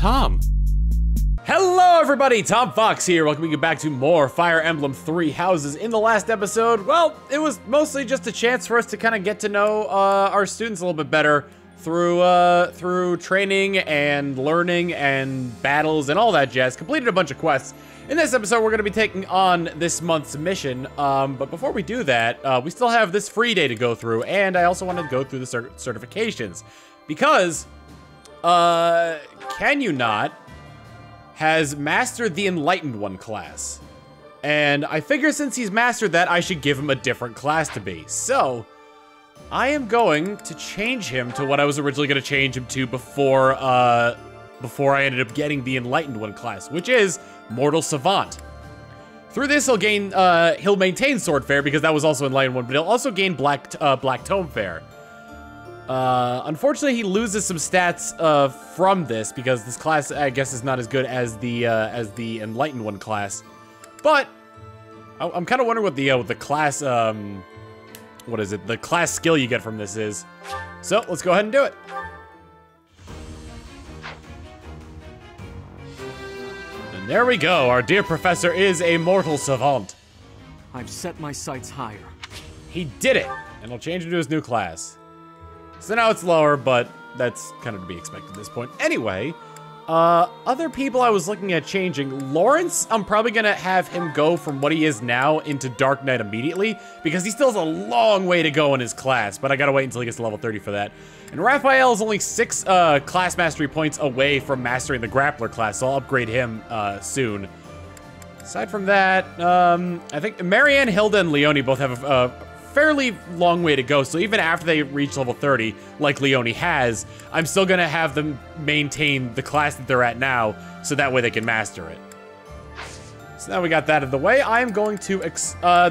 Tom. Hello everybody, Tom Fox here, welcoming you back to more Fire Emblem 3 Houses. In the last episode, well, it was mostly just a chance for us to kind of get to know our students a little bit better through training and learning and battles and all that jazz. Completed a bunch of quests. In this episode, we're going to be taking on this month's mission, but before we do that, we still have this free day to go through, and I also wanted to go through the certifications, because, Can You Not has mastered the Enlightened One class. And I figure since he's mastered that, I should give him a different class to be. So, I am going to change him to what I was originally going to change him to before I ended up getting the Enlightened One class, which is Mortal Savant. Through this, he'll maintain Sword Fair because that was also Enlightened One, but he'll also gain Black Tome Fair. Unfortunately, he loses some stats from this because this class, I guess, is not as good as the Enlightened One class. But I'm kind of wondering what the class what is it? The class skill you get from this is. So let's go ahead and do it. And there we go. Our dear professor is a mortal savant. I've set my sights higher. He did it, and I'll change him to his new class. So now it's lower, but that's kind of to be expected at this point. Anyway, other people I was looking at changing. Lawrence, I'm probably gonna have him go from what he is now into Dark Knight immediately, because he still has a long way to go in his class, but I gotta wait until he gets to level 30 for that. And Raphael is only 6 class mastery points away from mastering the Grappler class, so I'll upgrade him soon. Aside from that, I think Marianne, Hilda, and Leonie both have a fairly long way to go, so even after they reach level 30, like Leonie has, I'm still gonna have them maintain the class that they're at now, so that way they can master it. So now we got that out of the way, I'm going to,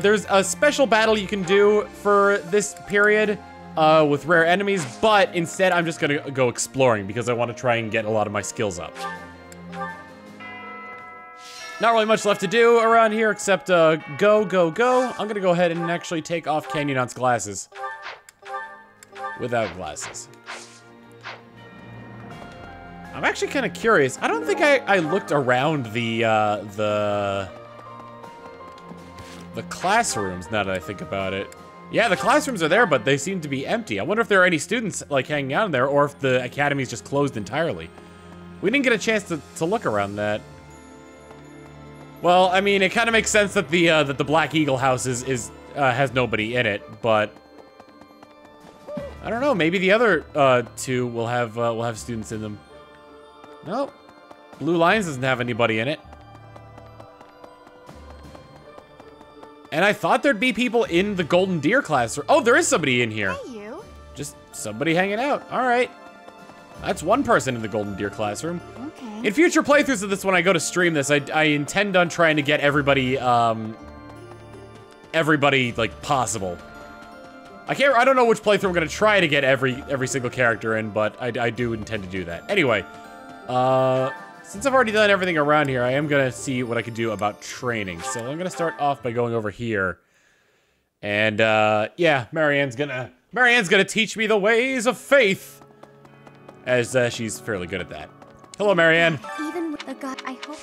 there's a special battle you can do for this period with rare enemies, but instead I'm just gonna go exploring because I want to try and get a lot of my skills up. Not really much left to do around here except go, go, go. I'm gonna go ahead and actually take off Canyon's glasses. Without glasses. I'm actually kind of curious. I don't think I looked around the classrooms now that I think about it. Yeah, the classrooms are there, but they seem to be empty. I wonder if there are any students like hanging out in there or if the academy's just closed entirely. We didn't get a chance to look around that. Well, I mean, it kind of makes sense that the Black Eagle house has nobody in it, but I don't know. Maybe the other two will have students in them. Nope. Blue Lions doesn't have anybody in it. And I thought there'd be people in the Golden Deer class. Oh, there is somebody in here. Hey, you. Just somebody hanging out. All right. That's one person in the Golden Deer classroom. Okay. In future playthroughs of this, when I go to stream this, I intend on trying to get everybody like possible. I don't know which playthrough I'm gonna try to get every single character in, but I do intend to do that. Anyway, since I've already done everything around here, I am gonna see what I can do about training. So I'm gonna start off by going over here, and yeah, Marianne's gonna teach me the ways of faith. As she's fairly good at that. Hello, Marianne. Even with the god, I hope.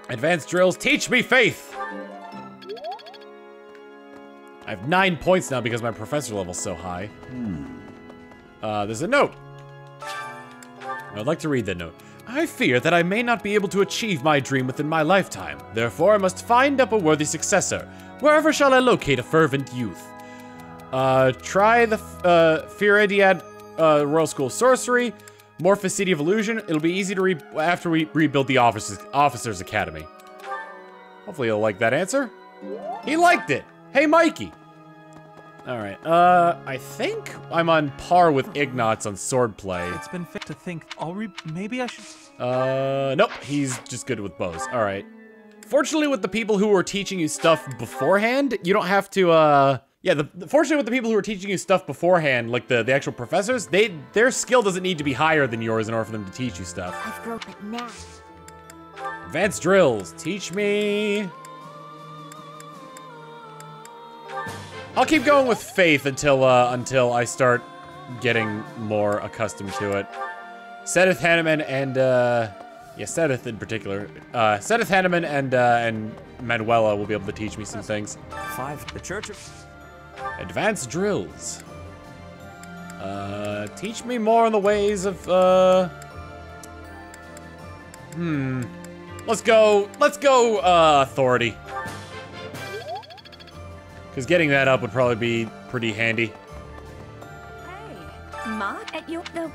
Advanced drills, teach me faith. I have 9 points now because my professor level's so high. There's a note. I'd like to read that note. I fear that I may not be able to achieve my dream within my lifetime. Therefore, I must find up a worthy successor. Wherever shall I locate a fervent youth? Try the Firidiad Royal School of Sorcery, Morphous City of Illusion. It'll be easy to after we rebuild the Officers Academy. Hopefully he'll like that answer. He liked it. Hey, Mikey. All right. I think I'm on par with Ignatz on swordplay. It's been fit to think. Maybe I should. Nope. He's just good with bows. All right. Fortunately, with the people who were teaching you stuff beforehand, you don't have to, yeah, fortunately with the people who are teaching you stuff beforehand, like the actual professors, their skill doesn't need to be higher than yours in order for them to teach you stuff. I've grown up now. Advanced drills, teach me. I'll keep going with faith until I start getting more accustomed to it. Sedith Hanneman and, yeah, Sedith in particular. Sedith Hanneman and Manuela will be able to teach me some things. 5. The Church of... Advanced drills. Teach me more on the ways of, Let's go, authority. Because getting that up would probably be pretty handy. Hey, mock at you. No.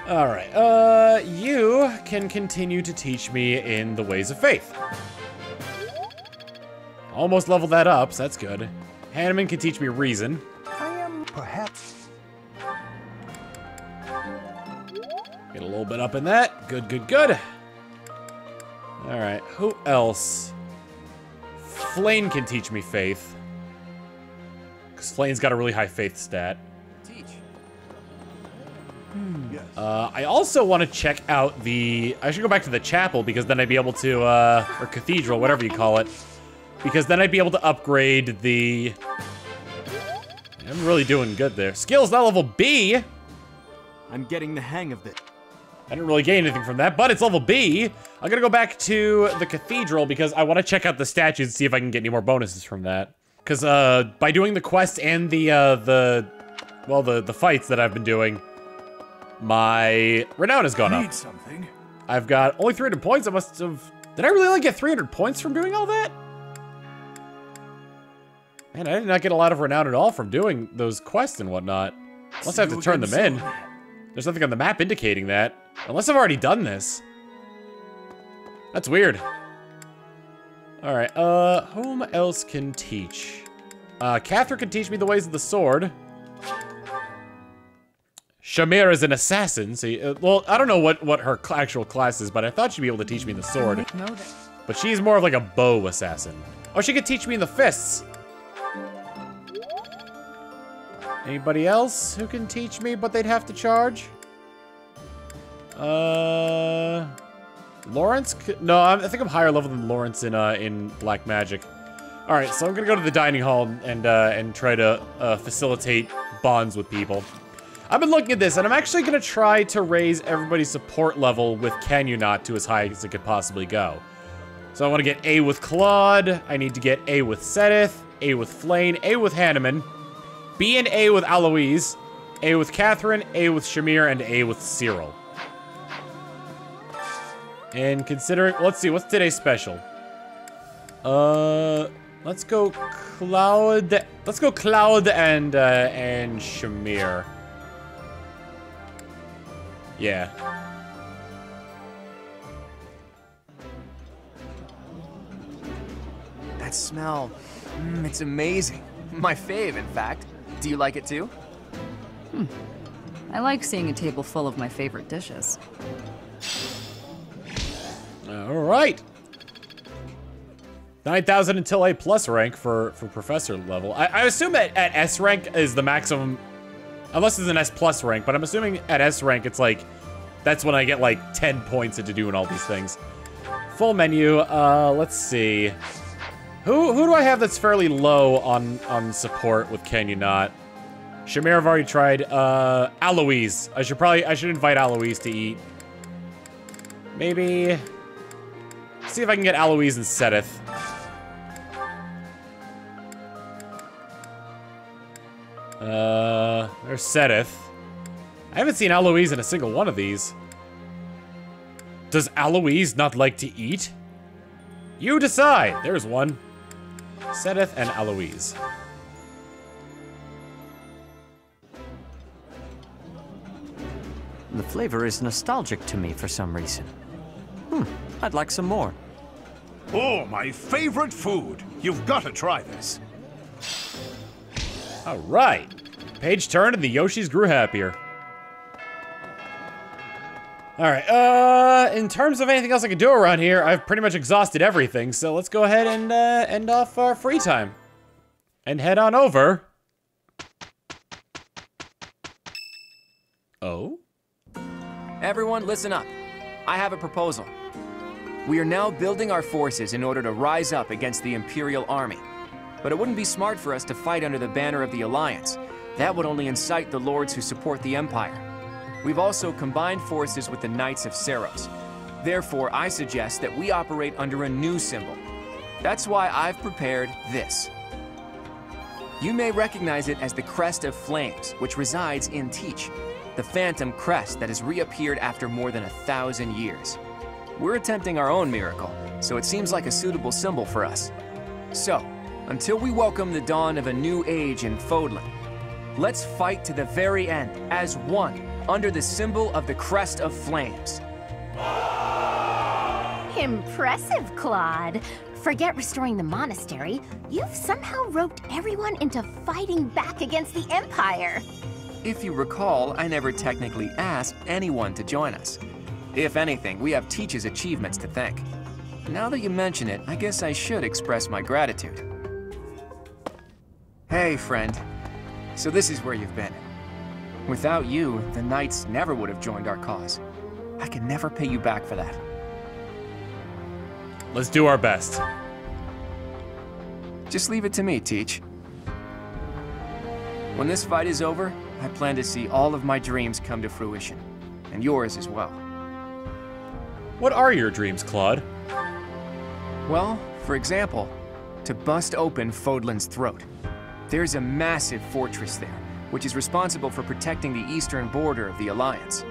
Alright, you can continue to teach me in the ways of faith. Almost leveled that up, so that's good. Hanneman can teach me reason. Perhaps. Get a little bit up in that. Good, good, good. Alright, who else? Flane can teach me faith. Because Flane's got a really high faith stat. Teach. Yes. I also want to check out the... I should go back to the chapel because then I'd be able to, or cathedral, whatever you call it. Because then I'd be able to upgrade the... I'm really doing good there. Skills not level B. I'm getting the hang of it. I didn't really gain anything from that, but it's level B. I'm gonna go back to the cathedral because I want to check out the statues and see if I can get any more bonuses from that. Because by doing the quests and the fights that I've been doing, my renown has gone up. Need something. I've got only 300 points. I must have... Did I really only get 300 points from doing all that? Man, I did not get a lot of renown at all from doing those quests and whatnot. Unless I have to turn them in. There's nothing on the map indicating that. Unless I've already done this. That's weird. Alright, whom else can teach? Catherine can teach me the ways of the sword. Shamir is an assassin, so well, I don't know what her actual class is, but I thought she'd be able to teach me the sword. But she's more of like a bow assassin. Oh, she could teach me the fists. Anybody else who can teach me, but they'd have to charge? Lawrence? No, I think I'm higher level than Lawrence in Black Magic. All right, so I'm gonna go to the dining hall and try to facilitate bonds with people. I've been looking at this, and I'm actually gonna try to raise everybody's support level with Can You Not to as high as it could possibly go. So I want to get A with Claude. I need to get A with Sedith, A with Flane, A with Hanneman, B and A with Aloise, A with Catherine, A with Shamir, and A with Cyril. And considering, let's see, what's today's special? Let's go Cloud. Let's go Cloud and Shamir. Yeah. That smell, it's amazing. My fave, in fact. Do you like it too? I like seeing a table full of my favorite dishes. All right. 9,000 until A+ rank for professor level. I assume at S rank is the maximum, unless it's an S+ rank, but I'm assuming at S rank it's like, that's when I get like 10 points into doing all these things. Full menu, let's see. Who do I have that's fairly low on support with Can You Not? Shamir I've already tried. Aloise. I should invite Aloise to eat. Maybe see if I can get Aloise and Sedith. There's Sedith. I haven't seen Aloise in a single one of these. Does Aloise not like to eat? You decide. There's one. Sedith and Aloise. The flavor is nostalgic to me for some reason. I'd like some more. Oh, my favorite food. You've got to try this. All right. Page turned and the Yoshis grew happier. All right, in terms of anything else I can do around here, I've pretty much exhausted everything, so let's go ahead and end off our free time. And head on over. Oh? Everyone, listen up. I have a proposal. We are now building our forces in order to rise up against the Imperial Army. But it wouldn't be smart for us to fight under the banner of the Alliance. That would only incite the lords who support the Empire. We've also combined forces with the Knights of Seros. Therefore, I suggest that we operate under a new symbol. That's why I've prepared this. You may recognize it as the Crest of Flames, which resides in Teach, the phantom crest that has reappeared after more than 1,000 years. We're attempting our own miracle, so it seems like a suitable symbol for us. So, until we welcome the dawn of a new age in Fodlan, let's fight to the very end as one under the symbol of the Crest of Flames. Impressive, Claude. Forget restoring the monastery. You've somehow roped everyone into fighting back against the Empire. If you recall, I never technically asked anyone to join us. If anything, we have Teach's achievements to thank. Now that you mention it, I guess I should express my gratitude. Hey, friend. So this is where you've been. Without you, the Knights never would have joined our cause. I can never pay you back for that. Let's do our best. Just leave it to me, Teach. When this fight is over, I plan to see all of my dreams come to fruition. And yours as well. What are your dreams, Claude? Well, for example, to bust open Fodlan's throat. There's a massive fortress there, which is responsible for protecting the eastern border of the Alliance.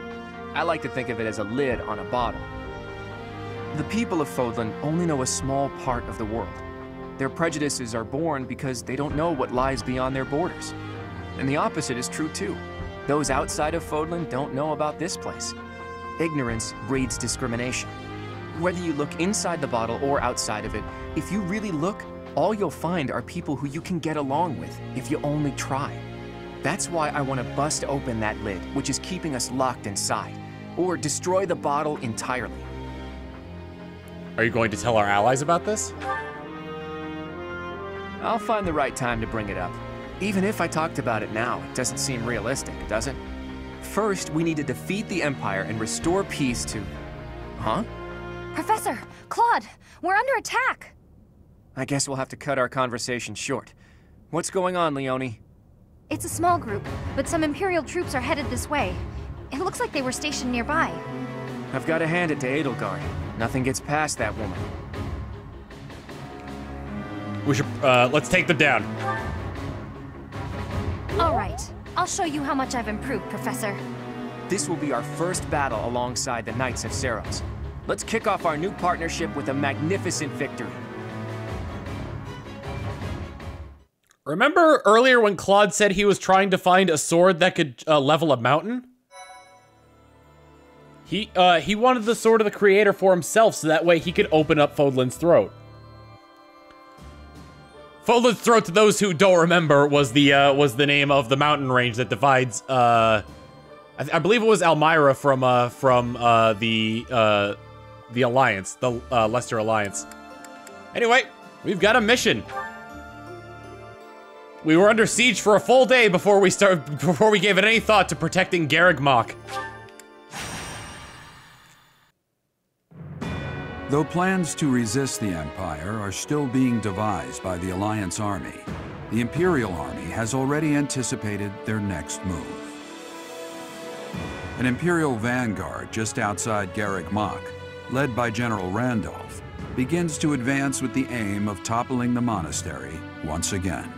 I like to think of it as a lid on a bottle. The people of Fodlan only know a small part of the world. Their prejudices are born because they don't know what lies beyond their borders. And the opposite is true too. Those outside of Fodlan don't know about this place. Ignorance breeds discrimination. Whether you look inside the bottle or outside of it, if you really look, all you'll find are people who you can get along with if you only try. That's why I want to bust open that lid, which is keeping us locked inside, or destroy the bottle entirely. Are you going to tell our allies about this? I'll find the right time to bring it up. Even if I talked about it now, it doesn't seem realistic, does it? First, we need to defeat the Empire and restore peace to... Huh? Professor, Claude, we're under attack. I guess we'll have to cut our conversation short. What's going on, Leonie? It's a small group, but some Imperial troops are headed this way. It looks like they were stationed nearby. I've got to hand it to Edelgard. Nothing gets past that woman. We should, let's take them down. All right, I'll show you how much I've improved, Professor. This will be our first battle alongside the Knights of Seros. Let's kick off our new partnership with a magnificent victory. Remember earlier when Claude said he was trying to find a sword that could level a mountain? He wanted the Sword of the Creator for himself, so that way he could open up Fodlan's throat. Fodlan's throat, to those who don't remember, was the name of the mountain range that divides. I believe it was Elmira from the Alliance, the Leicester Alliance. Anyway, we've got a mission. We were under siege for a full day before we gave it any thought to protecting Garreg Mach. Though plans to resist the Empire are still being devised by the Alliance army, the Imperial army has already anticipated their next move. An Imperial vanguard just outside Garreg Mach, led by General Randolph, begins to advance with the aim of toppling the monastery once again.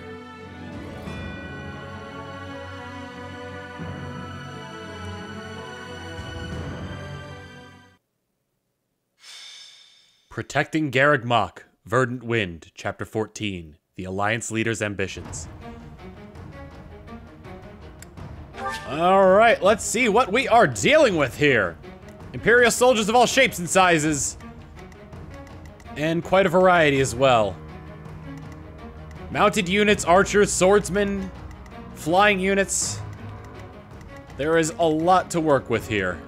Protecting Garreg Mach, Verdant Wind, Chapter 14, The Alliance Leader's Ambitions. Alright, let's see what we are dealing with here. Imperial soldiers of all shapes and sizes. And quite a variety as well. Mounted units, archers, swordsmen, flying units. There is a lot to work with here.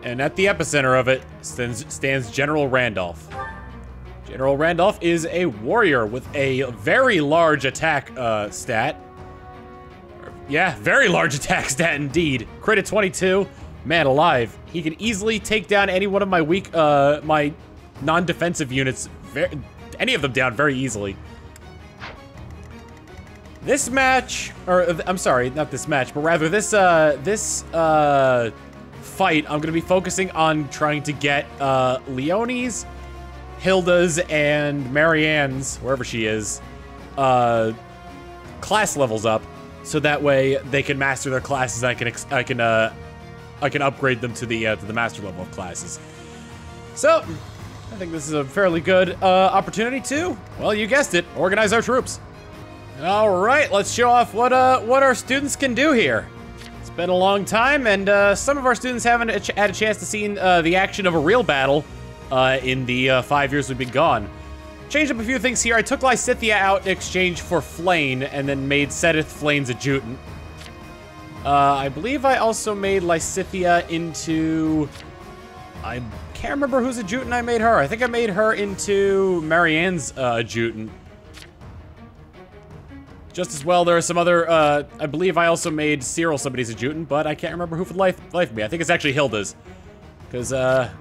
And at the epicenter of it stands General Randolph. General Randolph is a warrior with a very large attack stat. Yeah, very large attack stat indeed. Crit at 22. Man alive. He can easily take down any one of my weak, my non-defensive units. Any of them down very easily. This match, or I'm sorry, not this match, but rather this fight, I'm gonna be focusing on trying to get Leonie's, Hilda's, and Marianne's, wherever she is, class levels up, so that way they can master their classes. And I can upgrade them to the master level of classes. So, I think this is a fairly good opportunity to, well, you guessed it, organize our troops. All right, let's show off what our students can do here. It's been a long time, and some of our students haven't had a chance to see the action of a real battle in the 5 years we've been gone. Changed up a few things here. I took Lysithea out in exchange for Flayn, and then made Sedith Flayn's adjutant. I believe I also made Lysithea into... I can't remember whose adjutant I made her. I think I made her into Marianne's adjutant. Just as well, there are some other, I believe I also made Cyril somebody's adjutant, but I can't remember who for the life of me. I think it's actually Hilda's. Because,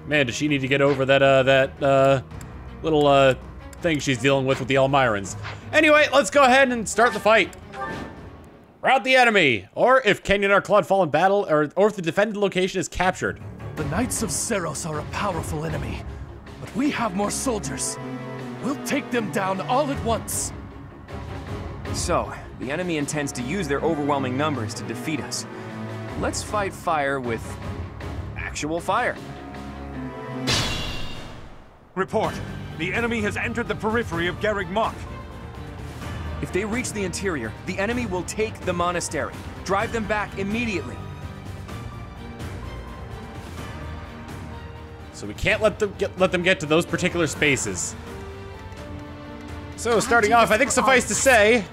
man, does she need to get over that little, thing she's dealing with the Elmyrans. Anyway, let's go ahead and start the fight. Rout the enemy, or if Kenyon or Claude fall in battle, or if the defended location is captured. The Knights of Seros are a powerful enemy, but we have more soldiers. We'll take them down all at once. So, the enemy intends to use their overwhelming numbers to defeat us. Let's fight fire with actual fire. Report. The enemy has entered the periphery of Garreg Mach. If they reach the interior, the enemy will take the monastery. Drive them back immediately. So we can't let them get to those particular spaces. So starting off, I think suffice to say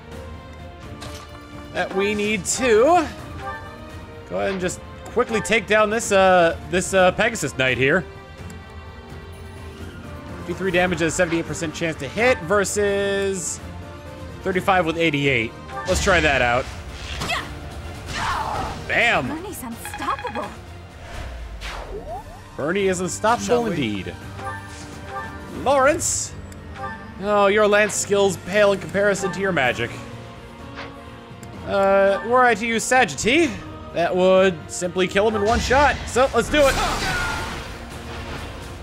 that we need to go ahead and just quickly take down this Pegasus Knight here. 53 damage at a 78% chance to hit versus 35 with 88. Let's try that out. Bam! Bernie's unstoppable. Bernie is unstoppable indeed. Lawrence! Oh, your lance skills pale in comparison to your magic. Were I to use Sagitty, that would simply kill him in one shot. So, let's do it.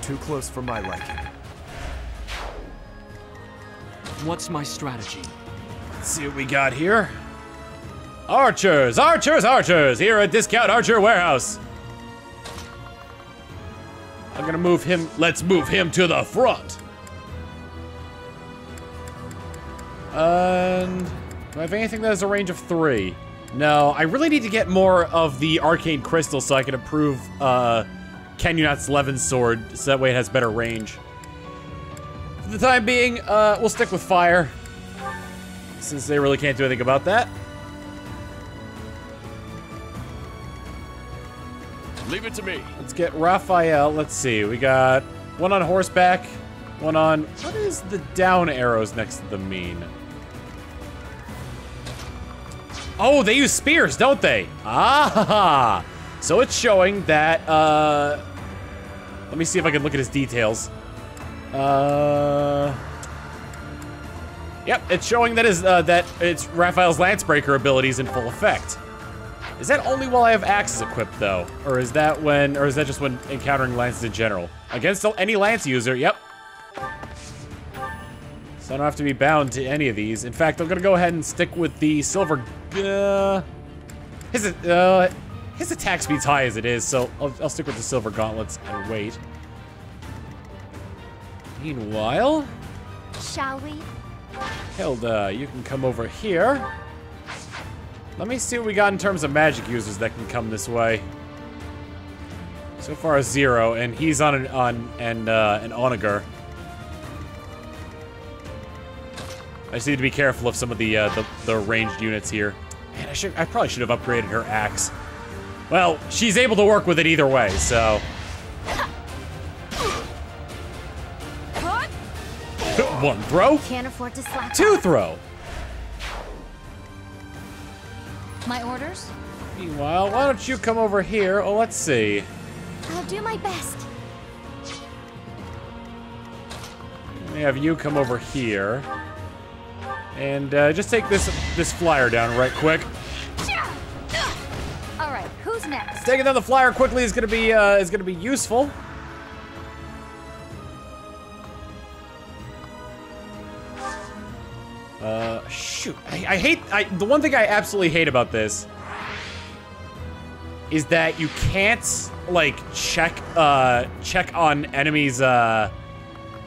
Too close for my liking. What's my strategy? Let's see what we got here. Archers, archers, archers, here at Discount Archer Warehouse. I'm gonna move him, let's move him to the front. And do I have anything that has a range of 3? No, I really need to get more of the arcane crystal so I can improve Kenyonat's Levin sword, so that way it has better range. For the time being, we'll stick with fire, since they really can't do anything about that. Leave it to me. Let's get Raphael. Let's see, we got one on horseback, one on, what is the down arrows next to them mean? Oh, they use spears, don't they? Ah, so it's showing that, let me see if I can look at his details. Yep, it's showing that it's Raphael's Lancebreaker abilities in full effect. Is that only while I have axes equipped though? Or is that just when encountering lances in general? Against any lance user, yep. So I don't have to be bound to any of these. In fact, I'm gonna go ahead and stick with the silver, his attack speed's high as it is, so I'll stick with the silver gauntlets and wait. Meanwhile, Shall we? Hilda, you can come over here. Let me see what we got in terms of magic users that can come this way. So far, 0, and he's on an onager. I just need to be careful of some of the ranged units here. Man, I probably should have upgraded her axe. Well, she's able to work with it either way, so. One throw. Can't afford to slack 2 off. throw. My orders? Meanwhile, why don't you come over here? Oh, let's see. I'll do my best. Let me have you come over here. And just take this flyer down right quick. All right, who's next? Taking down the flyer quickly is gonna be useful. Shoot. The one thing I absolutely hate about this is that you can't, like, check on enemies' like,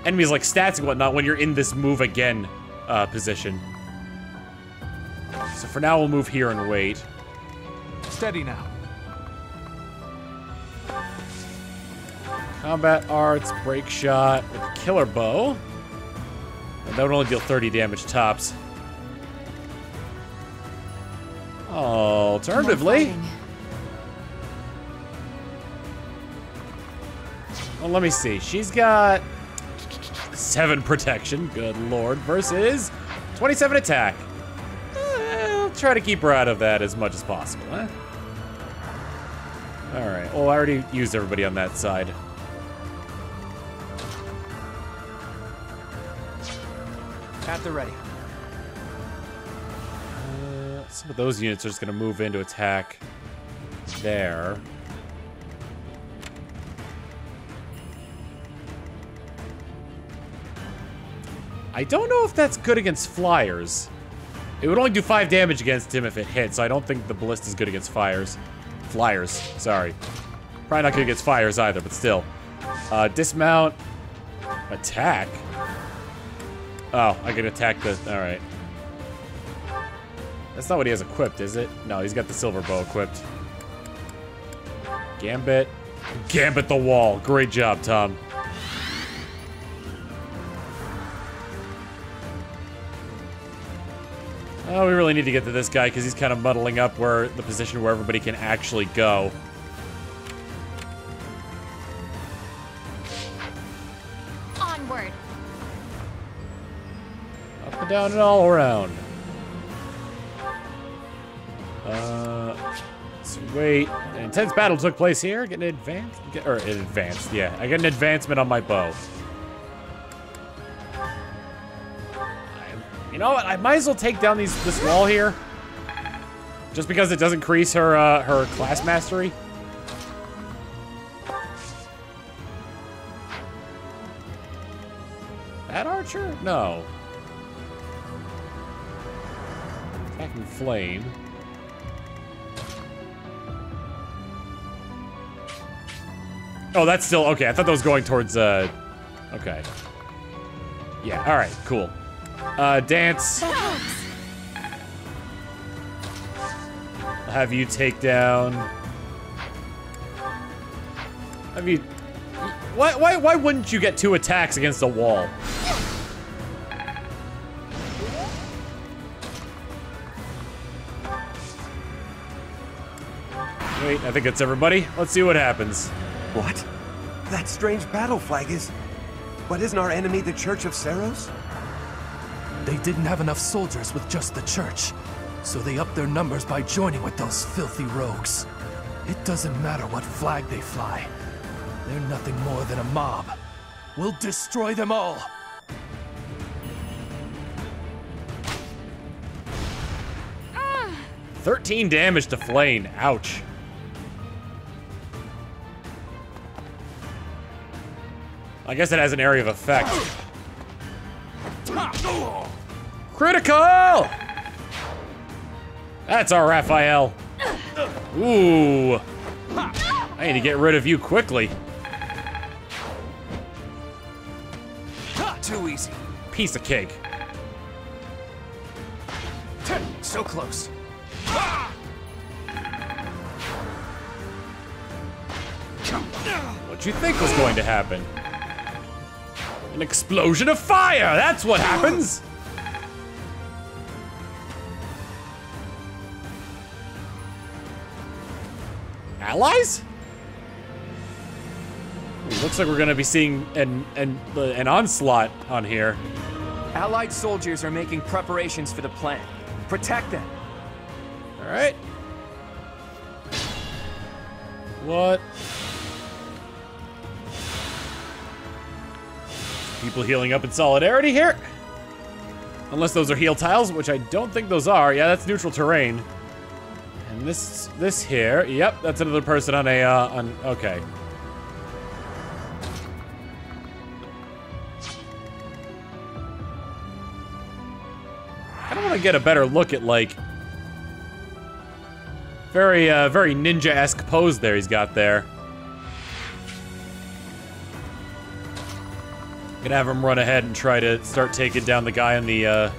stats and whatnot when you're in this move again, position. So for now, we'll move here and wait. Steady now. Combat arts, break shot with the killer bow. And that would only deal 30 damage tops. Alternatively, well, let me see. She's got 7 protection, good lord, versus 27 attack. I'll try to keep her out of that as much as possible, huh? Alright, well, I already used everybody on that side. At the ready. Some of those units are just gonna move in to attack there. I don't know if that's good against flyers. It would only do 5 damage against him if it hit, so I don't think the ballista is good against flyers, sorry. Probably not good against fires either, but still. Dismount. Attack? Oh, I can attack the... Alright. That's not what he has equipped, is it? No, he's got the silver bow equipped. Gambit. Gambit the wall. Great job, Tom. Oh, we really need to get to this guy because he's kind of muddling up where the position where everybody can actually go. Onward. Up and down and all around. So wait. An intense battle took place here. Get an advanced. Yeah, I get an advancement on my bow. You know what? I might as well take down this wall here, just because it does increase her her class mastery. That archer? No. Attacking flame. Oh, that's still okay. I thought that was going towards okay. Yeah. All right. Cool. Dance. I'll have you take down. Have you? Why wouldn't you get 2 attacks against a wall? Wait, I think that's everybody. Let's see what happens. What? That strange battle flag is... But isn't our enemy the Church of Seros? They didn't have enough soldiers with just the church, so they upped their numbers by joining with those filthy rogues. It doesn't matter what flag they fly. They're nothing more than a mob. We'll destroy them all! Mm. 13 damage to Flame. Ouch. I guess it has an area of effect. Critical! That's our Raphael. Ooh. I need to get rid of you quickly. Too easy. Piece of cake. So close. What'd you think was going to happen? An explosion of fire! That's what happens! Allies? Ooh, looks like we're gonna be seeing an onslaught on here. Allied soldiers are making preparations for the plan. Protect them. Alright. What? People healing up in solidarity here. Unless those are heal tiles, which I don't think those are. Yeah, that's neutral terrain. And this here, yep, that's another person on a, okay. I don't want to get a better look at, like, very ninja-esque pose there he's got there. Gonna have him run ahead and try to start taking down the guy on the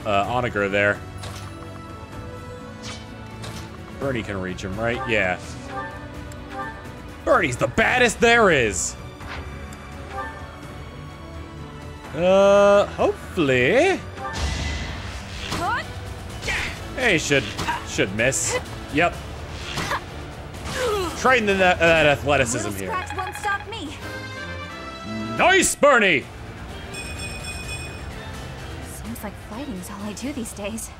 onager there. Bernie can reach him, right? Yeah. Bernie's the baddest there is. Hopefully. Hey, should miss. Yep. Trying that athleticism here. Scratch won't stop me. Nice, Bernie! Seems like fighting's all I do these days.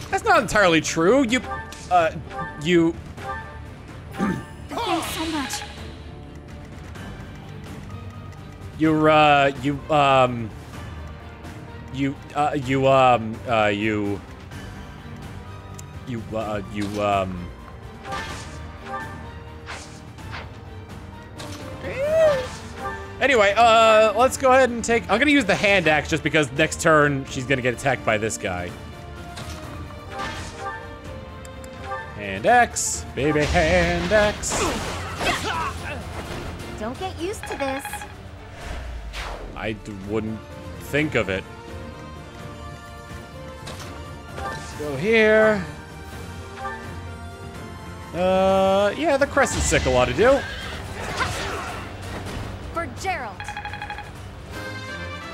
That's not entirely true. You. Thanks so much. Anyway, let's go ahead and take... I'm gonna use the hand axe just because next turn she's gonna get attacked by this guy. Hand axe, baby hand axe. Don't get used to this. I wouldn't think of it. Let's go here. Yeah, the crescent sickle ought to do. For Gerald.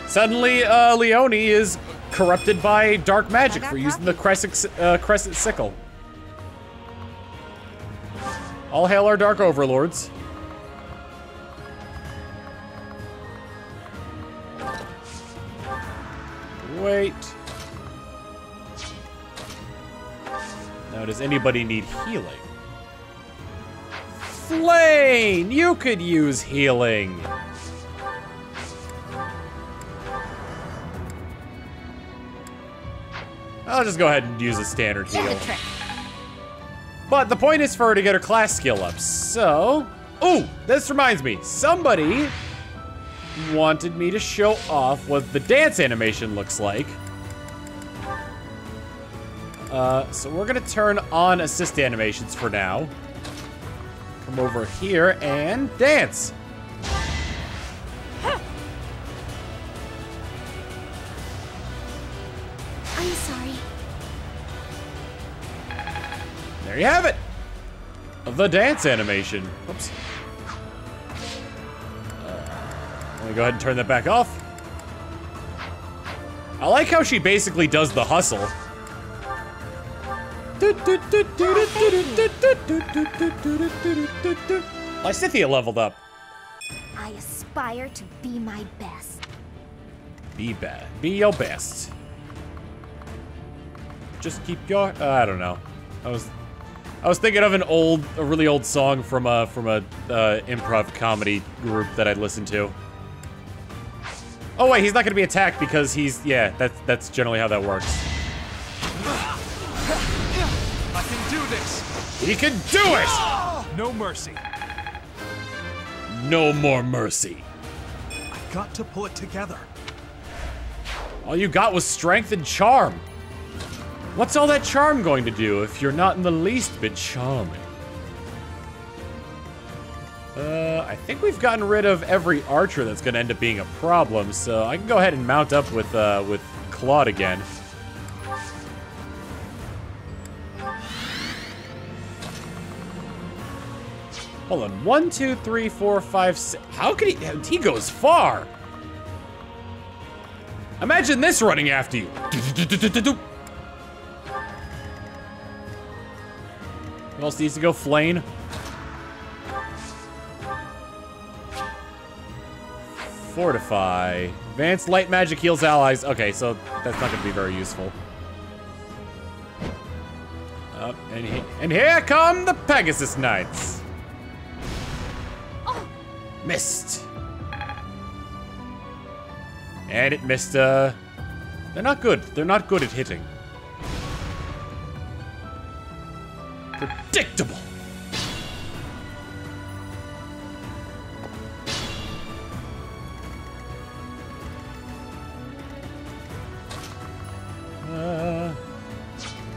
Suddenly, Leone is corrupted by dark magic for using the crescent sickle. All hail our dark overlords. Wait. Now, does anybody need healing? Flane, you could use healing. I'll just go ahead and use a standard heal. But the point is for her to get her class skill up, so... Ooh, this reminds me. Somebody wanted me to show off what the dance animation looks like. So we're gonna turn on assist animations for now. Come over here and dance. I'm sorry. There you have it. The dance animation. Whoops. Let me go ahead and turn that back off. I like how she basically does the hustle. Lysithia leveled up. I aspire to be my best. Be bad. Be your best. Just keep your... I don't know. I was thinking of a really old song from a improv comedy group that I'd listened to. Oh wait, he's not gonna be attacked because he's... Yeah, that's generally how that works. I can do this. He can do it! No mercy. No more mercy. I've got to pull it together. All you got was strength and charm. What's all that charm going to do if you're not in the least bit charming? I think we've gotten rid of every archer that's gonna end up being a problem, so I can go ahead and mount up with Claude again. Hold on, 1, 2, 3, 4, 5, 6. How could he goes far. Imagine this running after you. Who else needs to go? Flane. Fortify. Advanced light magic heals allies. Okay, so that's not gonna be very useful. And here come the Pegasus Knights. Missed. And it missed, they're not good. They're not good at hitting. Predictable.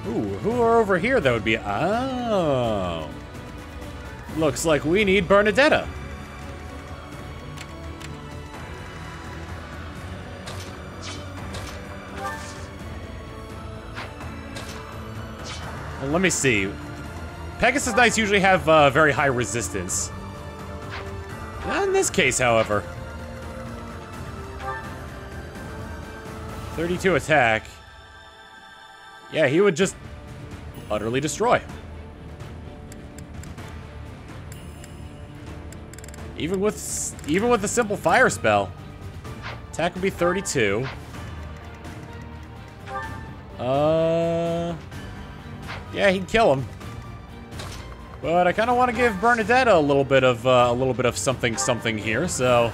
Ooh, who are over here that would be... Oh. Looks like we need Bernadetta. Well, let me see. Pegasus Knights usually have very high resistance. Not in this case, however. 32 attack. Yeah, he would just utterly destroy. Even with the simple fire spell. Attack would be 32. Yeah, he'd kill him. But I kind of want to give Bernadetta a little bit of something here, so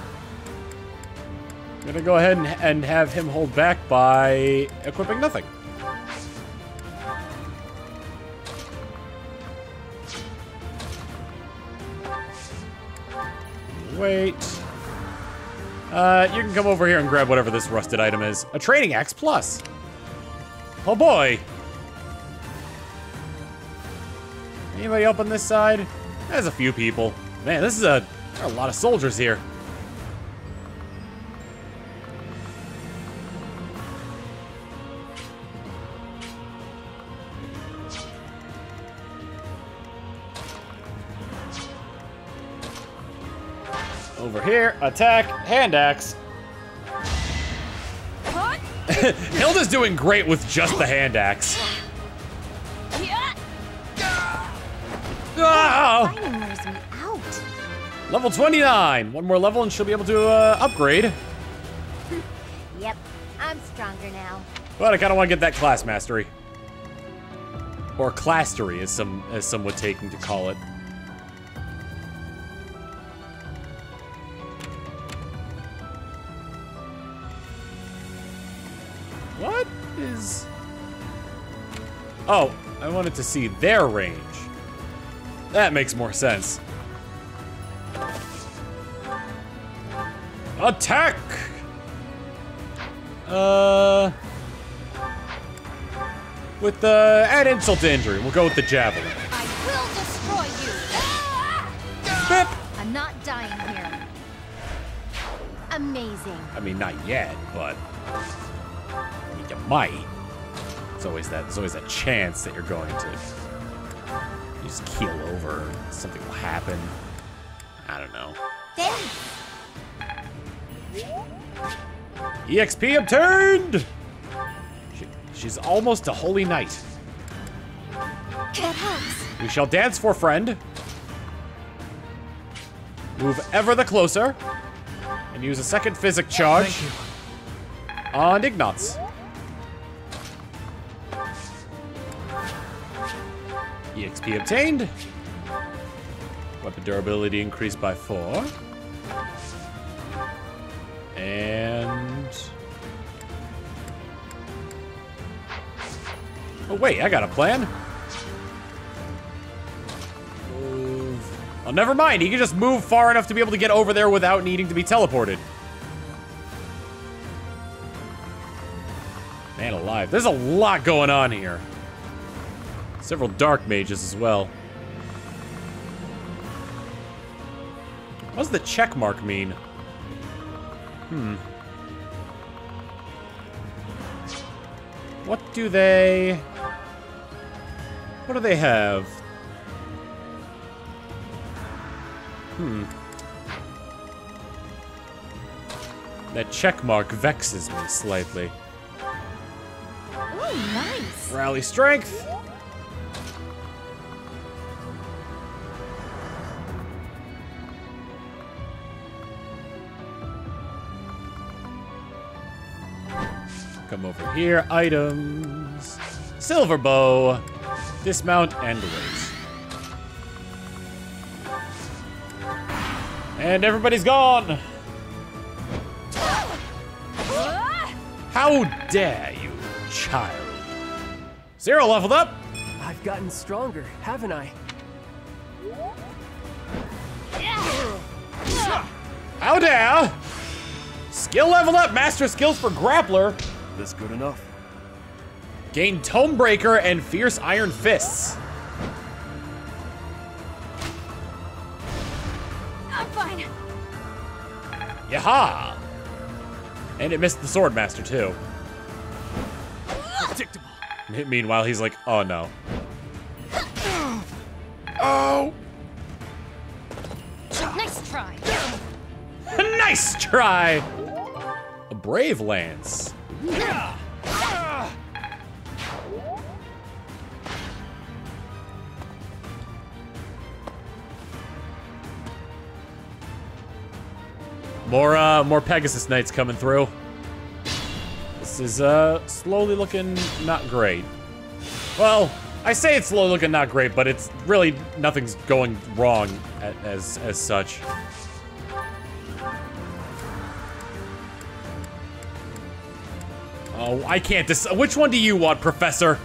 I'm gonna go ahead and have him hold back by equipping nothing. Wait. You can come over here and grab whatever this rusted item is. A trading axe plus. Oh boy. Anybody up on this side? There's a few people. Man, there are a lot of soldiers here. Over here, attack, hand axe. Hilda's doing great with just the hand axe. Oh. Fighting wears me out. Level 29. One more level and she'll be able to upgrade. Yep, I'm stronger now. But I kind of want to get that class mastery. Or clastery, as some would take to call it. What is... Oh, I wanted to see their range. That makes more sense. Attack! With the add insult to injury, we'll go with the javelin. I will destroy you. Bip. I'm not dying here. Amazing. I mean, not yet, but you might. There's always that chance that you're going to just keel over. Something will happen. I don't know. Thanks. EXP obtained! She's almost a holy knight. That helps. We shall dance for friend. Move ever the closer. And use a second physic charge on Ignatz. EXP obtained. Weapon durability increased by 4. And... oh wait, I got a plan. Move. Oh, never mind. He can just move far enough to be able to get over there without needing to be teleported. Man alive. There's a lot going on here. Several dark mages as well. What does the check mark mean? What do they have? That check mark vexes me slightly. Ooh, nice. Rally strength. Come over here, items. Silver bow. Dismount and raise. And everybody's gone. How dare you, child? Zero leveled up. I've gotten stronger, haven't I? How dare? Skill leveled up. Master skills for grappler. This good enough? Gain Tomebreaker and Fierce Iron Fists. I'm fine. Yaha! And it missed the Sword Master too. Predictable. Meanwhile, he's like, oh no. Oh! Nice try. Nice try! A Brave Lance. More Pegasus Knights coming through. This is slowly looking not great. Well, I say it's slowly looking not great, but it's really nothing's going wrong as such. Oh, I can't decide. Which one do you want, Professor?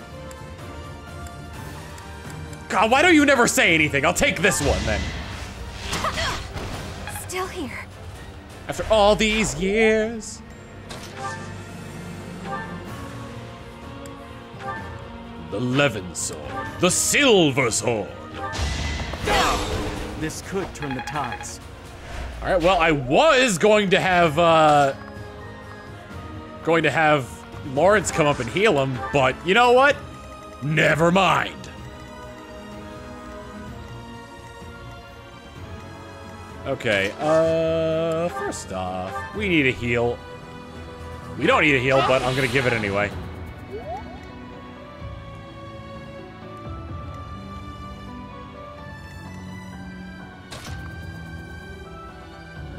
God, why don't you never say anything? I'll take this one then. Still here. After all these years. The Levin Sword. The Silver Sword. This could turn the tides. All right, well, I was going to have Lawrence come up and heal him, but you know what? Never mind. Okay, first off, we need a heal. We don't need a heal, but I'm gonna give it anyway.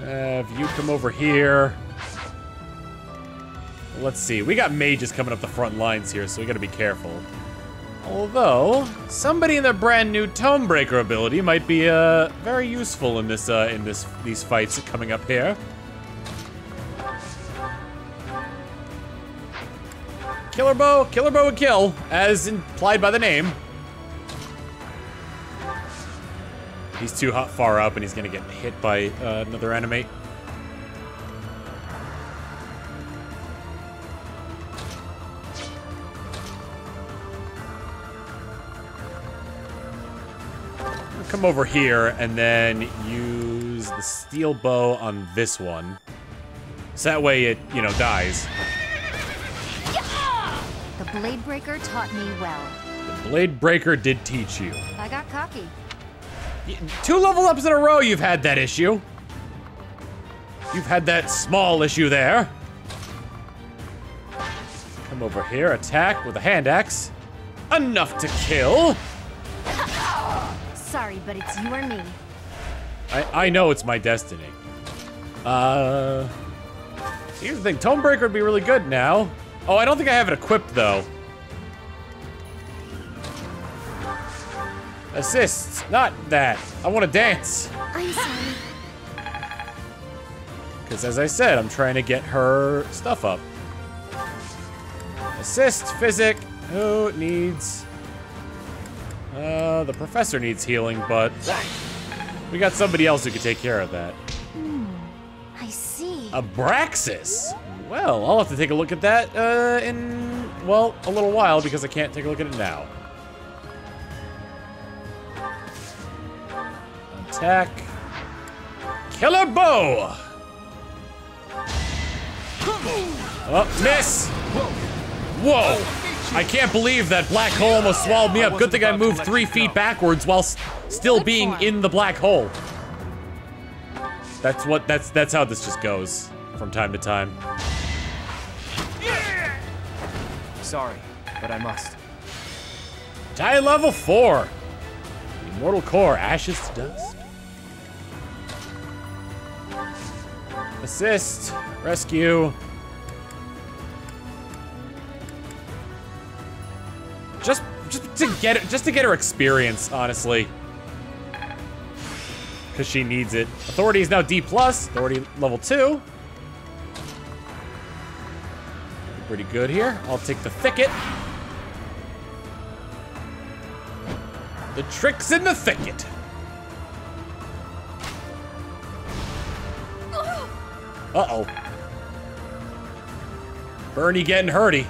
If you come over here. Let's see, we got mages coming up the front lines here, so we gotta be careful. Although, somebody in their brand new Tomebreaker ability might be very useful in these fights coming up here. Killer bow would kill, as implied by the name. He's too far up, and he's gonna get hit by another enemy. Come over here and then use the steel bow on this one. So that way it, you know, dies. The Blade Breaker taught me well. The Blade Breaker did teach you. I got cocky. 2 level ups in a row you've had that issue. You've had that small issue there. Come over here, attack with a hand axe. Enough to kill. Sorry, but it's you or me. I know it's my destiny. Here's the thing, Tomebreaker would be really good now. Oh, I don't think I have it equipped though. Assists, not that. I want to dance. I'm sorry. Because as I said, I'm trying to get her stuff up. Assist, physic, who needs... the professor needs healing, but we got somebody else who can take care of that. I see. Abraxas. Well, I'll have to take a look at that in, well, a little while because I can't take a look at it now. Attack. Killer bow. Oh, miss. Whoa. I can't believe that black hole almost swallowed me up. Good thing I moved 3 feet backwards while still being in the black hole. That's how this just goes from time to time. Sorry, but I must. Die level 4. Immortal Core, ashes to dust. Assist, rescue. Just to get her experience, honestly. Because she needs it. Authority is now D+, authority level 2. pretty good here. I'll take the thicket. The trick's in the thicket. Uh-oh. Bernie getting hurty.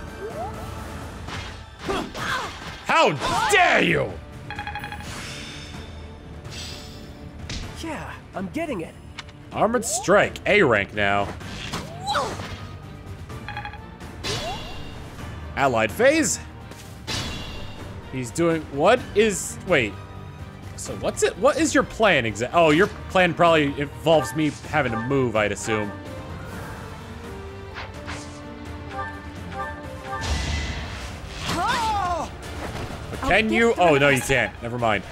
How dare you! Yeah, I'm getting it. Armored Strike, A rank now. Allied phase. He's doing, what is, wait. So what's it, what is your plan exactly? Oh, your plan probably involves me having to move, I'd assume. But can you? Oh, no, you can't. Never mind.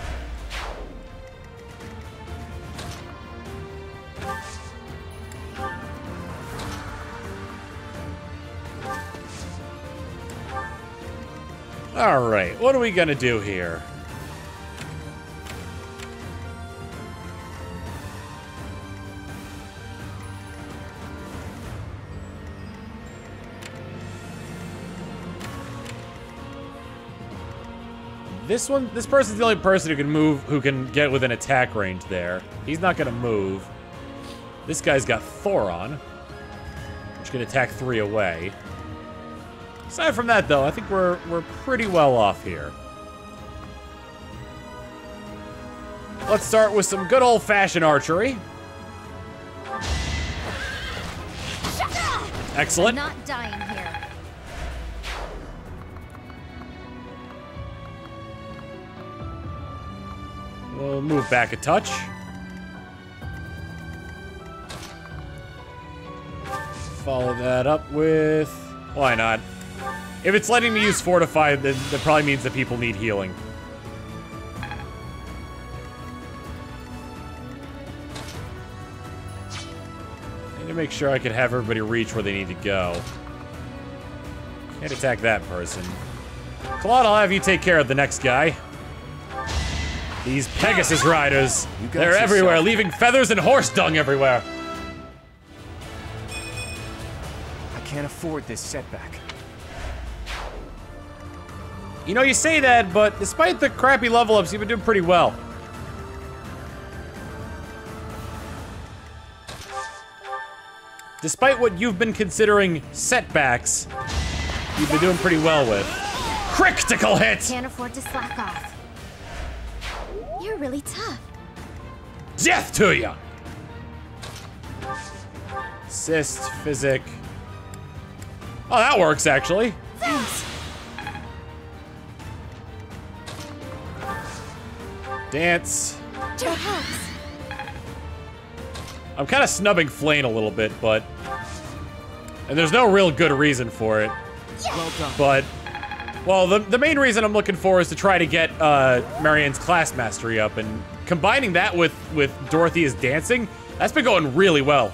All right, what are we gonna do here? This person's the only person who can move, who can get within attack range there. He's not gonna move. This guy's got Thoron, which can attack 3 away. Aside from that, though, I think we're pretty well off here. Let's start with some good old-fashioned archery. Excellent. I'm not dying here. We'll move back a touch. Follow that up with... Why not? If it's letting me use Fortify, then that probably means that people need healing. I need to make sure I can have everybody reach where they need to go. Can't attack that person. Claude, I'll have you take care of the next guy. These Pegasus riders, they're everywhere, leaving feathers and horse dung everywhere. I can't afford this setback. You know, you say that, but despite the crappy level ups, you've been doing pretty well. Despite what you've been considering setbacks, you've been doing pretty well with. Critical hit! Can't afford to slack off. You're really tough. Death to ya! Assist, physic. Oh, that works, actually. Thanks. Dance. That helps. I'm kind of snubbing Flane a little bit, but... And there's no real good reason for it. Well done. But... Well, the main reason I'm looking for is to try to get Marianne's class mastery up, and combining that with Dorothea's dancing, that's been going really well.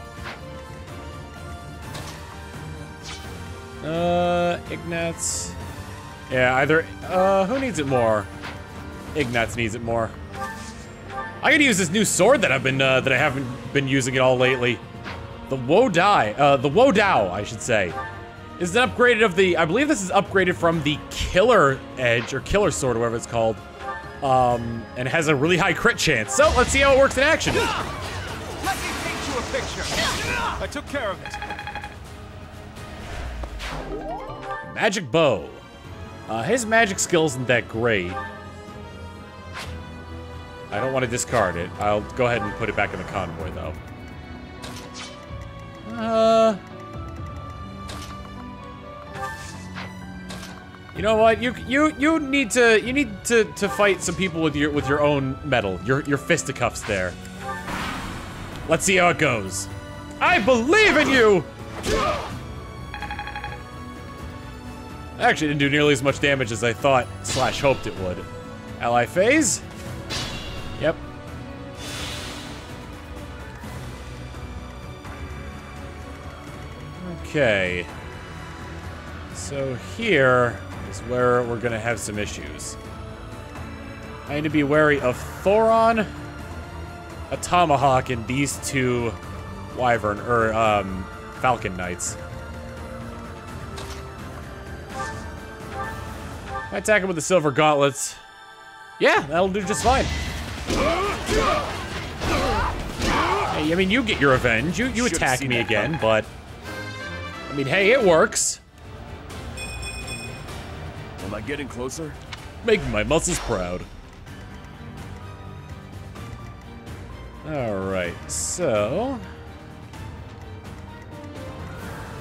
Ignatz. Yeah, either, who needs it more? Ignatz needs it more. I gotta use this new sword that I haven't been using at all lately. The Wodao, I should say. Is an upgraded of the, I believe this is upgraded from the Killer Edge, or Killer Sword, or whatever it's called. And has a really high crit chance. So, let's see how it works in action. Let me paint you a picture. I took care of it. Magic Bow. His magic skill isn't that great. I don't want to discard it. I'll go ahead and put it back in the convoy, though. You know what? You need to fight some people with your own metal, your fisticuffs there. Let's see how it goes. I believe in you. Actually, didn't do nearly as much damage as I thought / hoped it would. Ally phase. Yep. Okay. So here is where we're gonna have some issues. I need to be wary of Thoron, a Tomahawk, and these two Wyvern, or, Falcon Knights. I attack him with the silver gauntlets. Yeah, that'll do just fine. Hey, I mean, you get your revenge. You attack me again, but... I mean, hey, it works. Am I getting closer? Making my muscles proud. Alright, so...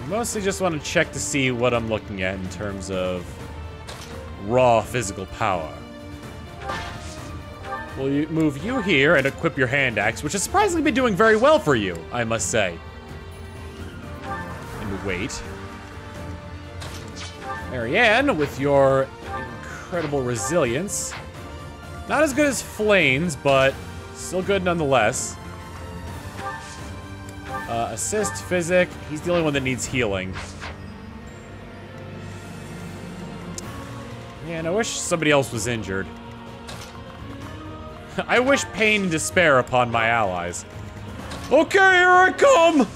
mostly just want to check to see what I'm looking at in terms of raw physical power. We'll move you here and equip your hand axe, which has surprisingly been doing very well for you, I must say. And wait. Marianne, with your incredible resilience. Not as good as Flane's, but still good nonetheless. Assist, Physic. He's the only one that needs healing. Man, I wish somebody else was injured. I wish pain and despair upon my allies. Okay, here I come!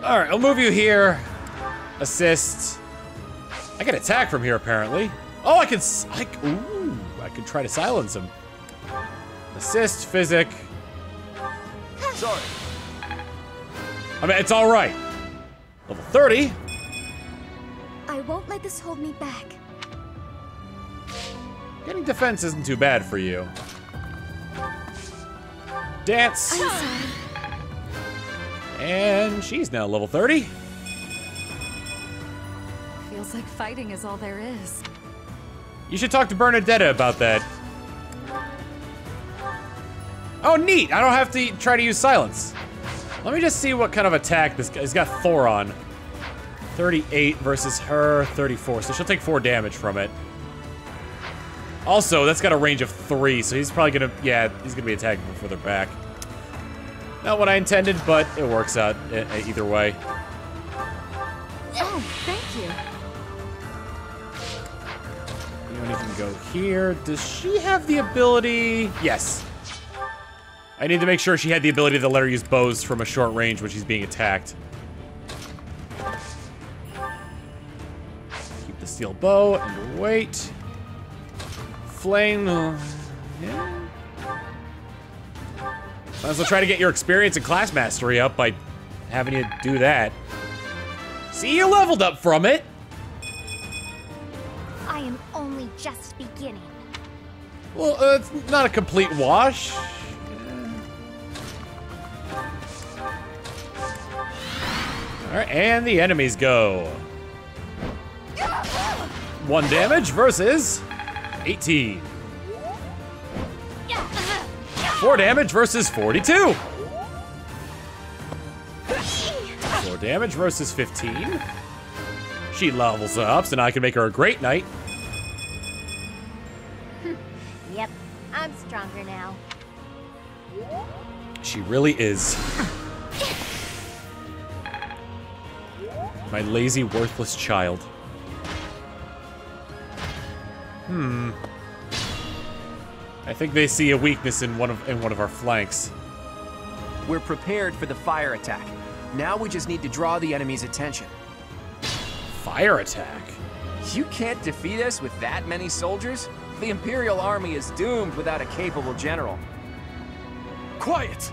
Alright, I'll move you here. Assist. I can attack from here, apparently. Oh, I can try to silence him. Assist, Physic. Sorry. I mean, it's alright. Level 30. I won't let this hold me back. Getting defense isn't too bad for you. Dance. I'm sorry. And she's now level 30. Feels like fighting is all there is. You should talk to Bernadetta about that. Oh, neat. I don't have to try to use silence. Let me just see what kind of attack this guy... He's got Thor on. 38 versus her, 34. So she'll take 4 damage from it. Also, that's got a range of 3, so he's probably gonna... Yeah, he's gonna be attacking from further back. Not what I intended, but it works out either way. Oh, thank you. You don't even go here. Does she have the ability? Yes. I need to make sure she had the ability to let her use bows from a short range when she's being attacked. Keep the steel bow and wait. Flame. Yeah. Might as well try to get your experience and class mastery up by having you do that. See, you leveled up from it. I am only just beginning. Well, it's not a complete wash. All right, and the enemies go. 1 damage versus 18. 4 damage versus 42. 4 damage versus 15. She levels up, so now I can make her a great knight. Yep, I'm stronger now. She really is. My lazy, worthless child. I think they see a weakness in one of our flanks. We're prepared for the fire attack. Now we just need to draw the enemy's attention. Fire attack? You can't defeat us with that many soldiers? The Imperial Army is doomed without a capable general. Quiet!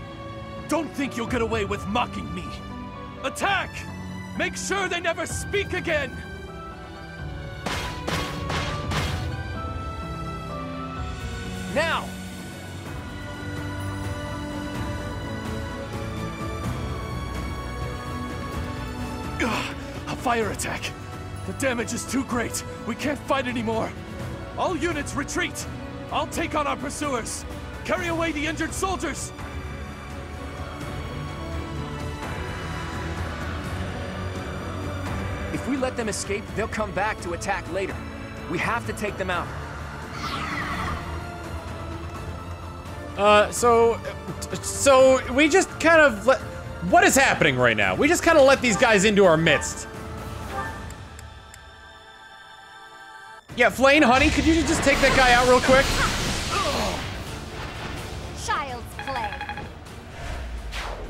Don't think you'll get away with mocking me. Attack! Make sure they never speak again! Now! A fire attack. The damage is too great. We can't fight anymore. All units retreat. I'll take on our pursuers. Carry away the injured soldiers. If we let them escape, they'll come back to attack later. We have to take them out. So we just kind of let... What is happening right now? We just kind of let these guys into our midst. Yeah, Flane, honey, could you just take that guy out real quick? Child's play.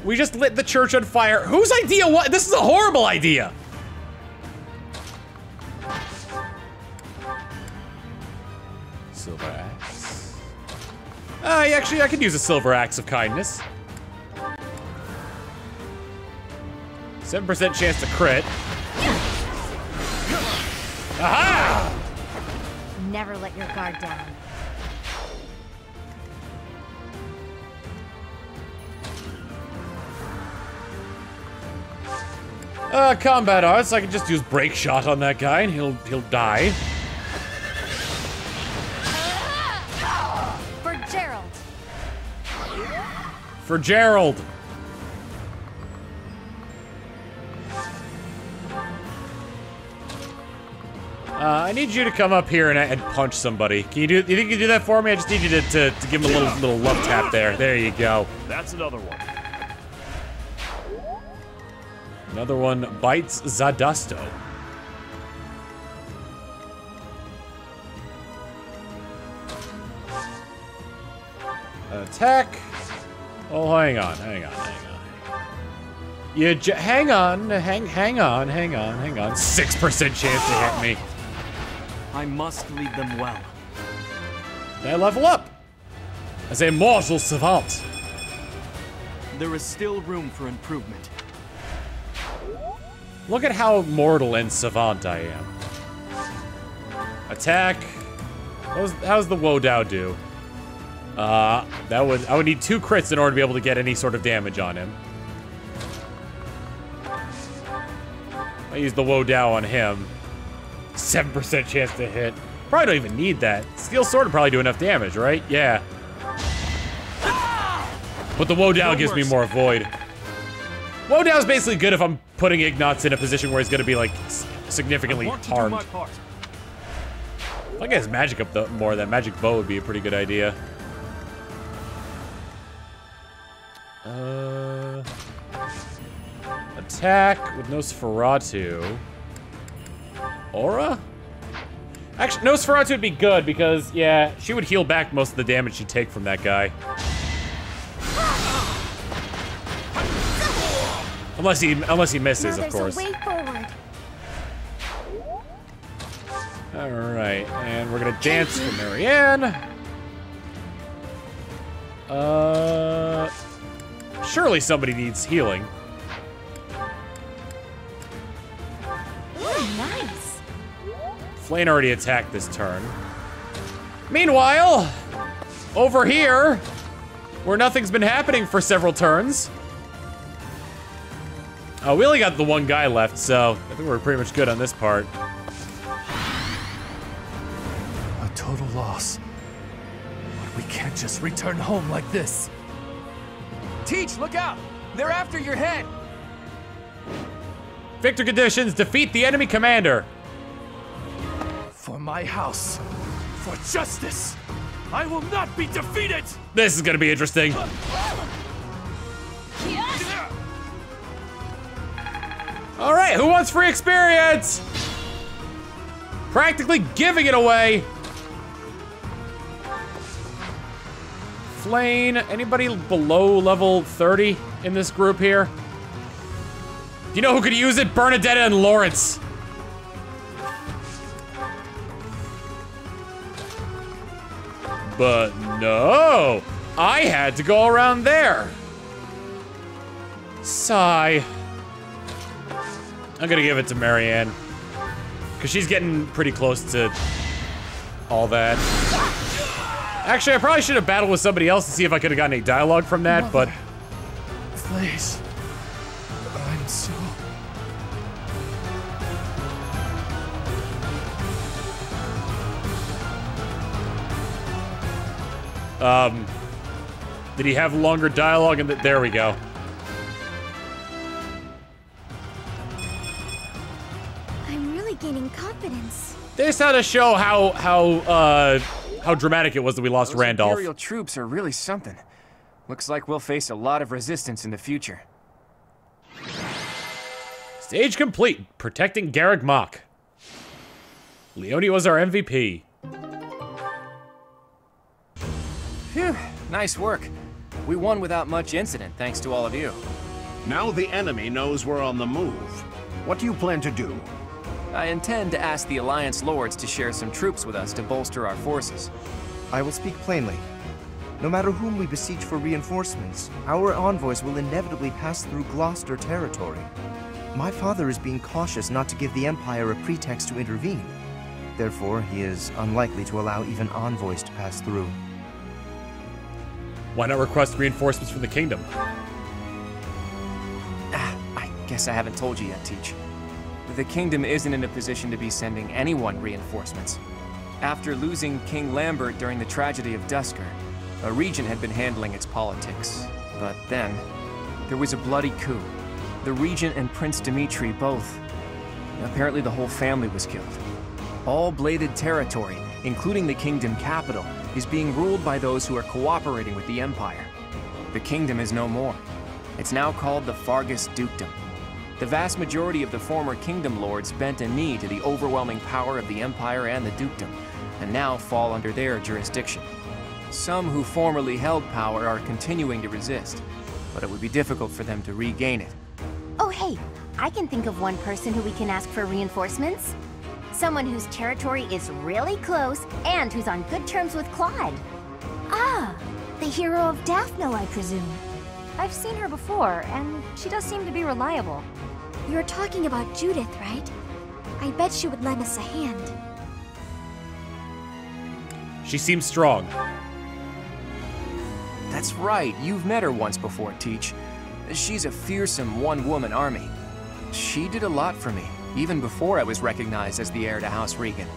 We just lit the church on fire. Whose idea was... This is a horrible idea. Silver axe. Actually, I could use a silver axe of kindness. 7% chance to crit. Aha! Never let your guard down. Combat arts. I can just use break shot on that guy and he'll die. For Gerald. For Gerald. I need you to come up here and punch somebody. Can you do? You think you can do that for me? I just need you to give him a little love tap there. There you go. That's another one. Another one bites Zadusto. Attack. Oh, hang on. You hang on. 6% chance to hit me. I must lead them well. They level up as a mortal savant. There is still room for improvement. Look at how mortal and savant I am. Attack. How's the Wodao do? I would need 2 crits in order to be able to get any sort of damage on him. I use the Wodao on him. 7% chance to hit. Probably don't even need that. Steel Sword would probably do enough damage, right? Yeah. But the Wodao gives me more void. Wodao's basically good if I'm putting Ignatz in a position where he's gonna be like significantly harmed. If I get his magic up more, that magic bow would be a pretty good idea. Attack with Nosferatu. Aura? Actually, Nosferatu would be good because, yeah, she would heal back most of the damage she'd take from that guy. Unless he misses, of course. Way forward. All right, and we're gonna dance for Marianne. Surely somebody needs healing. Ooh, nice. Flane already attacked this turn. Meanwhile, over here, where nothing's been happening for several turns. Oh, we only got the one guy left, so I think we're pretty much good on this part. A total loss. But we can't just return home like this. Teach, look out! They're after your head! Victor conditions, defeat the enemy commander. For my house. For justice. I will not be defeated! This is gonna be interesting. All right, who wants free experience? Practically giving it away. Flane, anybody below level 30 in this group here? Do you know who could use it? Bernadetta and Lawrence. But no, I had to go around there. Sigh. I'm gonna give it to Marianne, because she's getting pretty close to all that. Actually, I probably should have battled with somebody else to see if I could have gotten any dialogue from that, Mother, but... Please. I'm so... Did he have longer dialogue? And there we go. I'm really gaining confidence. This had to show how dramatic it was that we lost Those Randolph. Imperial troops are really something. Looks like we'll face a lot of resistance in the future. Stage complete. Protecting Garrick Mach. Leone was our MVP. Phew, nice work. We won without much incident, thanks to all of you. Now the enemy knows we're on the move. What do you plan to do? I intend to ask the Alliance Lords to share some troops with us to bolster our forces. I will speak plainly. No matter whom we besiege for reinforcements, our envoys will inevitably pass through Gloucester territory. My father is being cautious not to give the Empire a pretext to intervene. Therefore, he is unlikely to allow even envoys to pass through. Why not request reinforcements from the kingdom? I guess I haven't told you yet, Teach. The kingdom isn't in a position to be sending anyone reinforcements. After losing King Lambert during the tragedy of Dusker, a regent had been handling its politics. But then, there was a bloody coup. The regent and Prince Dimitri both. Apparently the whole family was killed. All bladed territory, including the kingdom capital, is being ruled by those who are cooperating with the Empire. The kingdom is no more. It's now called the Fargus Dukedom. The vast majority of the former kingdom lords bent a knee to the overwhelming power of the Empire and the dukedom, and now fall under their jurisdiction. Some who formerly held power are continuing to resist, but it would be difficult for them to regain it. Oh hey, I can think of one person who we can ask for reinforcements. Someone whose territory is really close and who's on good terms with Claude. Ah, the hero of Daphne, I presume. I've seen her before, and she does seem to be reliable. You're talking about Judith, right? I bet she would lend us a hand. She seems strong. That's right, you've met her once before, Teach. She's a fearsome one-woman army. She did a lot for me, even before I was recognized as the heir to House Regan.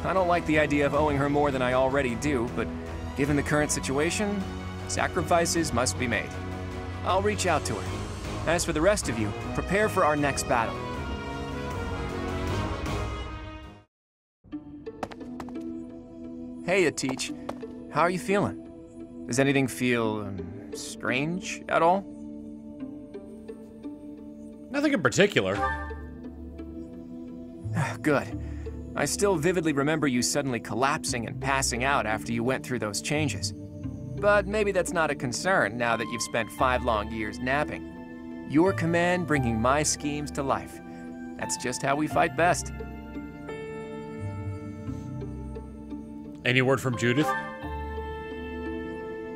I don't like the idea of owing her more than I already do, but given the current situation, sacrifices must be made. I'll reach out to her. As for the rest of you, prepare for our next battle. Hey, Teach. How are you feeling? Does anything feel strange at all? Nothing in particular. Good. I still vividly remember you suddenly collapsing and passing out after you went through those changes. But maybe that's not a concern now that you've spent 5 long years napping. Your command bringing my schemes to life. That's just how we fight best. Any word from Judith?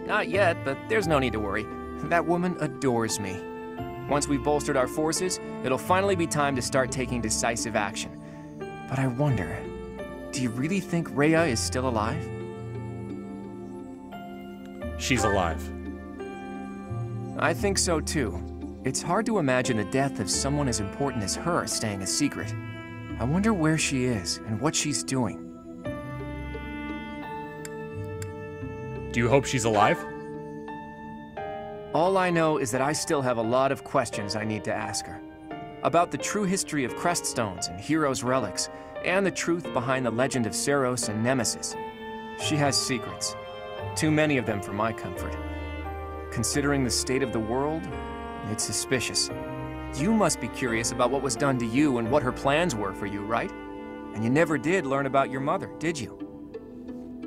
Not yet, but there's no need to worry. That woman adores me. Once we've bolstered our forces, it'll finally be time to start taking decisive action. But I wonder, do you really think Rhea is still alive? She's alive. I think so too. It's hard to imagine the death of someone as important as her staying a secret. I wonder where she is and what she's doing. Do you hope she's alive? All I know is that I still have a lot of questions I need to ask her. About the true history of Creststones and Heroes' relics, and the truth behind the legend of Seros and Nemesis. She has secrets. Too many of them for my comfort. Considering the state of the world, it's suspicious. You must be curious about what was done to you and what her plans were for you, right? And you never did learn about your mother, did you?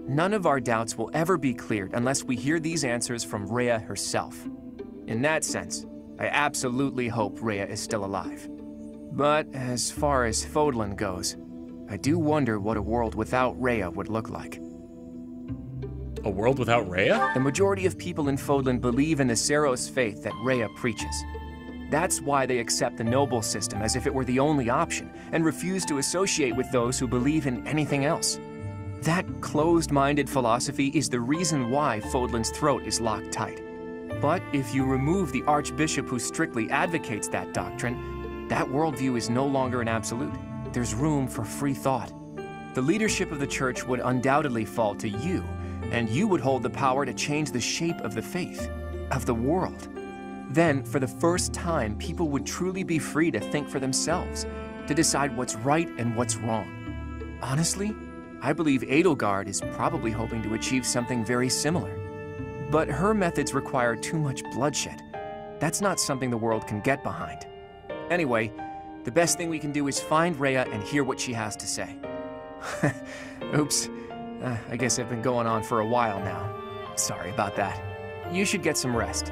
None of our doubts will ever be cleared unless we hear these answers from Rhea herself. In that sense, I absolutely hope Rhea is still alive. But as far as Fodlan goes, I do wonder what a world without Rhea would look like. A world without Rhea? The majority of people in Fodlan believe in the Seros faith that Rhea preaches. That's why they accept the noble system as if it were the only option, and refuse to associate with those who believe in anything else. That closed-minded philosophy is the reason why Fodlan's throat is locked tight. But if you remove the archbishop who strictly advocates that doctrine, that worldview is no longer an absolute. There's room for free thought. The leadership of the church would undoubtedly fall to you, and you would hold the power to change the shape of the faith, of the world. Then, for the first time, people would truly be free to think for themselves, to decide what's right and what's wrong. Honestly, I believe Edelgard is probably hoping to achieve something very similar. But her methods require too much bloodshed. That's not something the world can get behind. Anyway, the best thing we can do is find Rhea and hear what she has to say. Oops. I guess I've been going on for a while now. Sorry about that. You should get some rest.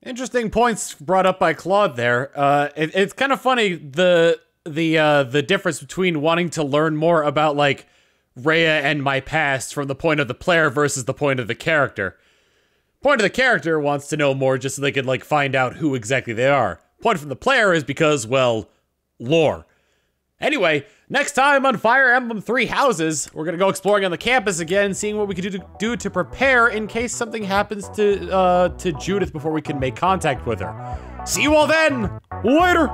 Interesting points brought up by Claude there. It's kind of funny the difference between wanting to learn more about like Rhea and my past from the point of the player versus the point of the character. Point of the character wants to know more just so they could like find out who exactly they are. Point from the player is because, well, lore. Anyway, next time on Fire Emblem 3 Houses, we're gonna go exploring on the campus again, seeing what we can do to prepare in case something happens to Judith before we can make contact with her. See you all then! Later!